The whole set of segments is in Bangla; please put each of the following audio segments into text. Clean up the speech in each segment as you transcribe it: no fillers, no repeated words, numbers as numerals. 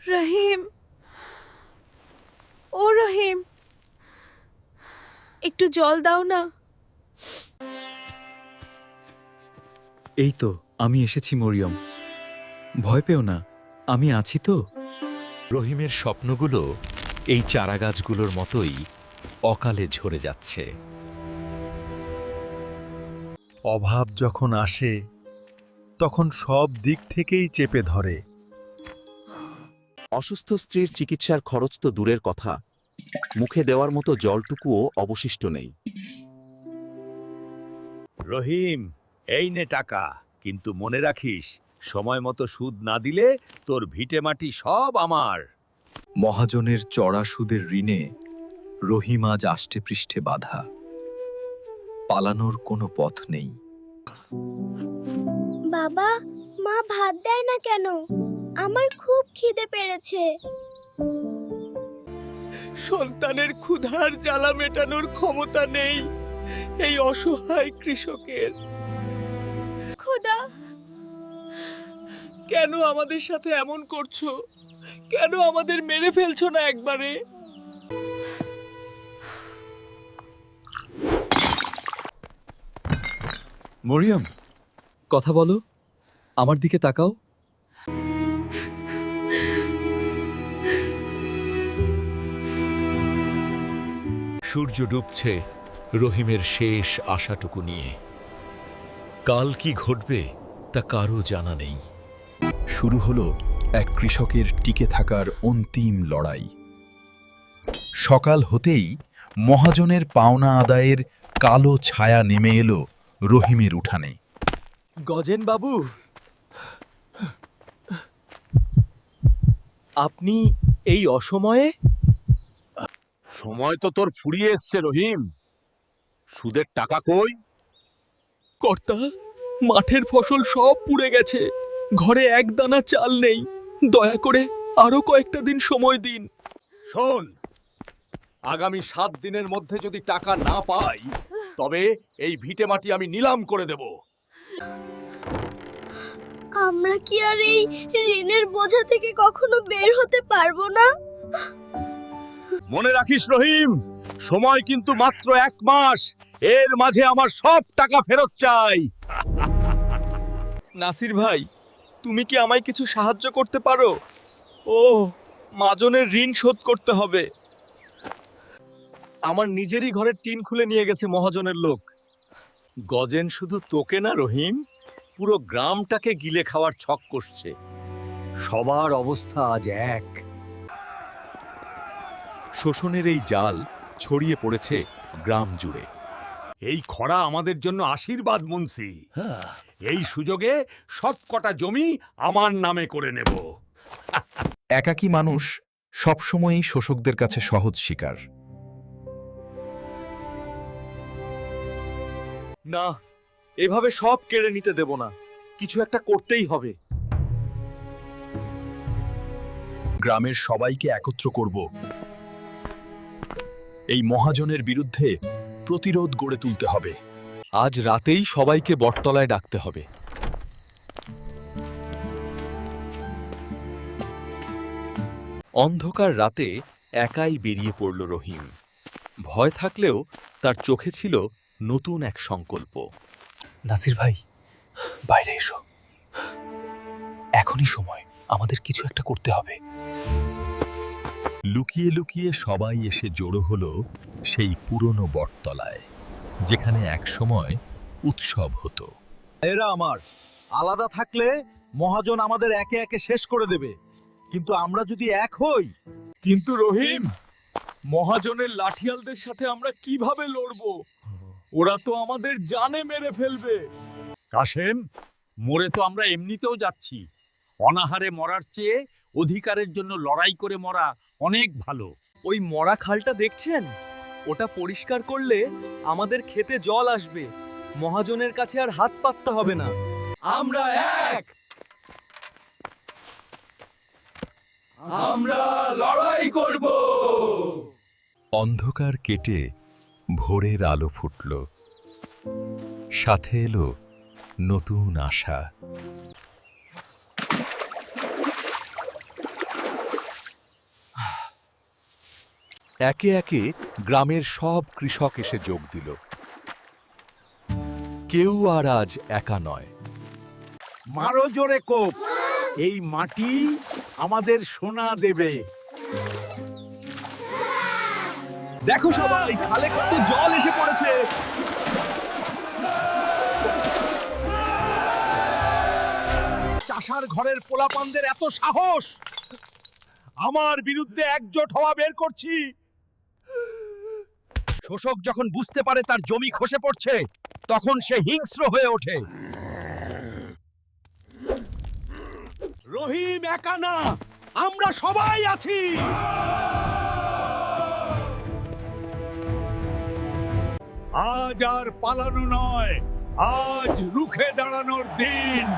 রহিম, ও রহিম, একটু জল দাও না। এই তো আমি এসেছি মরিয়ম, ভয় পেও না, আমি আছি তো। রহিমের স্বপ্নগুলো এই চারাগাছগুলোর মতোই অকালে ঝরে যাচ্ছে। অভাব যখন আসে তখন সব দিক থেকেই চেপে ধরে। অসুস্থ স্ত্রীর চিকিৎসার খরচ তো দূরের কথা, মুখে দেওয়ার মতো জলটুকুও অবশিষ্ট নেই। রহিম, এই নে টাকা, কিন্তু মনে রাখিস সময় মতো সুদ না দিলে তোর ভিটেমাটি সব আমার। মহাজনের চড়া সুদের ঋণে রহিম আজ আষ্টে পৃষ্ঠে বাধা। পালানোর কোনো পথ নেই। বাবা, মা ভাত দেয় না কেন? আমার খুব খিদে পেয়েছে। সন্তানের ক্ষুধার জ্বালা মেটানোর ক্ষমতা নেই এই অসহায় কৃষকের। খোদা, কেন আমাদের সাথে এমন করছো? কেন আমাদের মেরে ফেলছো না একবারে? মরিয়ম, কথা বলো, আমার দিকে তাকাও। সূর্য ডুবছে রহিমের শেষ আশাটুকু নিয়ে। কাল কি ঘটবে তা কারও জানা নেই। শুরু হলো এক কৃষকের টিকে থাকার অন্তিম লড়াই। সকাল হতেই মহাজনের পাওনা আদায়ের কালো ছায়া নেমে এলো রহিমের উঠানে। গজেন বাবু, আপনি এই অসময়ে? সময় তো তোর ফুরিয়ে এসছে রহিম। সুদের টাকা কই? কর্তা, মাঠের ফসল সব পুড়ে গেছে, ঘরে এক দানা চাল নেই। দয়া করে আরো কয়েকটা দিন সময় দিন। শোন, আগামী 7 দিনের মধ্যে যদি টাকা না পাই তবে এই ভিটেমাটি আমি নিলাম করে দেব। আমরা কি আর এই ঋণের বোঝা থেকে কখনো বের হতে পারবো না? মনে রাখিস রহিম, সময় কিন্তু মাত্র 1 মাস। এর মাঝে আমার সব টাকা ফেরত চাই। নাসির ভাই, তুমি কি আমায় কিছু সাহায্য করতে পারো? ও, মাজনের ঋণ শোধ করতে হবে। আমার নিজেরই ঘরের টিন খুলে নিয়ে গেছে মহাজনের লোক। গজেন শুধু তোকে না রহিম, পুরো গ্রামটাকে গিলে খাওয়ার ছক কষছে। সবার অবস্থা আজ এক। শোষণের এই জাল ছড়িয়ে পড়েছে গ্রাম জুড়ে। এই খরা আমাদের জন্য আশীর্বাদ মুন্সি। এই সুযোগে সবকটা জমি আমার নামে করে নেব। একাকী মানুষ সবসময়ই শোষকদের কাছে সহজ শিকার। না, এভাবে সব কেড়ে নিতে দেব না। কিছু একটা করতেই হবে। গ্রামের সবাইকে একত্র করব। এই মহাজনের বিরুদ্ধে প্রতিরোধ গড়ে তুলতে হবে। আজ রাতেই সবাইকে বটতলায় ডাকতে হবে। অন্ধকার রাতে একাই বেরিয়ে পড়ল রহিম। ভয় থাকলেও তার চোখে ছিল নতুন এক সংকল্প। নাসির ভাই, বাইরে এসো। এখনই সময়, আমাদের কিছু একটা করতে হবে। লুকিয়ে লুকিয়ে সবাই এসে জড়ো হলো সেই পুরনো বটতলায়, যেখানে একসময় উৎসব হতো। এরা আমার আলাদা থাকলে মহাজন আমাদের একে একে শেষ করে দেবে, কিন্তু আমরা যদি এক হই। কিন্তু রহিম, মহাজনের লাঠিয়ালদের সাথে আমরা কিভাবে লড়ব? ওরা তো আমাদের জানে মেরে ফেলবে। কাশেম, মরে তো আমরা এমনিতেও যাচ্ছি। অনাহারে মরার চেয়ে অধিকারের জন্য লড়াই করে মরা অনেক ভালো। ওই মরা খালটা দেখছেন? ওটা পরিষ্কার করলে আমাদের খেতে জল আসবে। মহাজনের কাছে আর হাত পাততে হবে না। আমরা এক। আমরা লড়াই করব। অন্ধকার কেটে ভোরের আলো ফুটল, সাথে এলো নতুন আশা। একে একে গ্রামের সব কৃষক এসে যোগ দিল। কেউ আর আজ একা নয়। মারো জোরে কোপ, এই মাটি আমাদের সোনা দেবে। দেখো সবাই, খালে কত জল এসে পড়েছে। চাষার ঘরের পোলাপানদের এত সাহস! আমার বিরুদ্ধে একজোট হওয়া বের করছি। শোষক যখন বুঝতে পারে তার জমি খসে পড়ছে, তখন সে হিংস্র হয়ে ওঠে। রহিম একা না, আমরা সবাই আছি। আজ আর পালানো নয়, আজ রুখে দাঁড়ানোর দিন।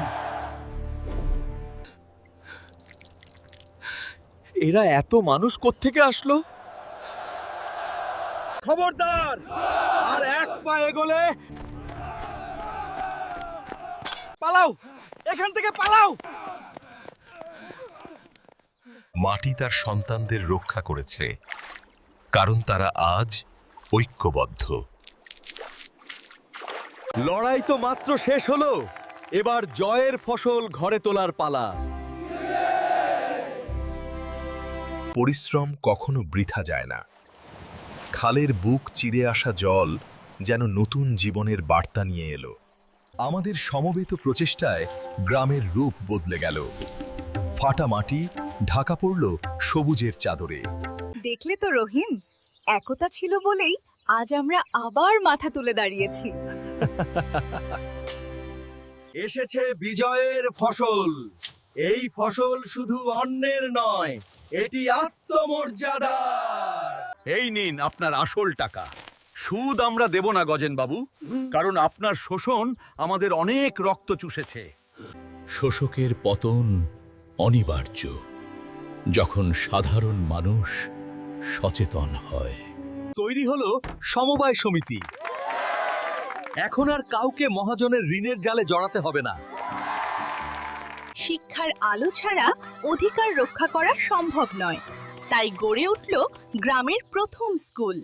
এরা এত মানুষ কোত্থেকে আসলো? খবরদার, আর এক পা এগোলে পালাও, এখান থেকে পালাও। মাটি তার সন্তানদের রক্ষা করেছে, কারণ তারা আজ ঐক্যবদ্ধ। লড়াই তো মাত্র শেষ হলো, এবার জয়ের ফসল ঘরে তোলার পালা। পরিশ্রম কখনো বৃথা যায় না। খালের বুক চিরে আসা জল যেন নতুন জীবনের বার্তা নিয়ে এলো। আমাদের সমবেত প্রচেষ্টায় গ্রামের রূপ বদলে গেল। ফাটা মাটি ঢাকা পড়ল সবুজের চাদরে। দেখলে তো রহিম, একতা ছিল বলেই আজ আমরা আবার মাথা তুলে দাঁড়িয়েছি। এসেছে বিজয়ের ফসল। এই ফসল শুধু অন্যের নয়, এটি আত্মমর্যাদা। এই নিন আপনার আসল টাকা। সুদ আমরা দেব না গজেন বাবু, কারণ আপনার শোষণ আমাদের অনেক রক্ত চুষেছে। শোষকের পতন অনিবার্য, যখন সাধারণ মানুষ সচেতন হয়। তৈরি হলো সমবায় সমিতি। এখন আর কাউকে মহাজনের ঋণের জালে জড়াতে হবে না। শিক্ষার আলো ছাড়া অধিকার রক্ষা করা সম্ভব নয়, তাই গড়ে উঠল গ্রামের প্রথম স্কুল।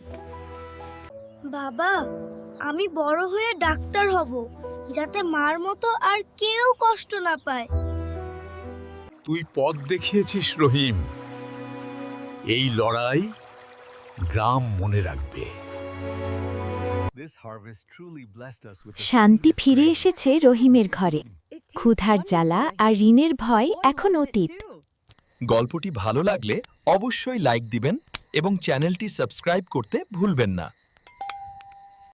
বাবা, আমি বড় হয়ে ডাক্তার হব, যাতে মার মতো আর কেউ কষ্ট না পায়। তুই পথ দেখিয়েছিস রহিম। এই লড়াই গ্রাম মনে রাখবে। শান্তি ফিরে এসেছে রহিমের ঘরে। ক্ষুধার জ্বালা আর ঋণের ভয় এখন অতীত। গল্পটি ভালো লাগলে অবশ্যই লাইক দিবেন এবং চ্যানেলটি সাবস্ক্রাইব করতে ভুলবেন না।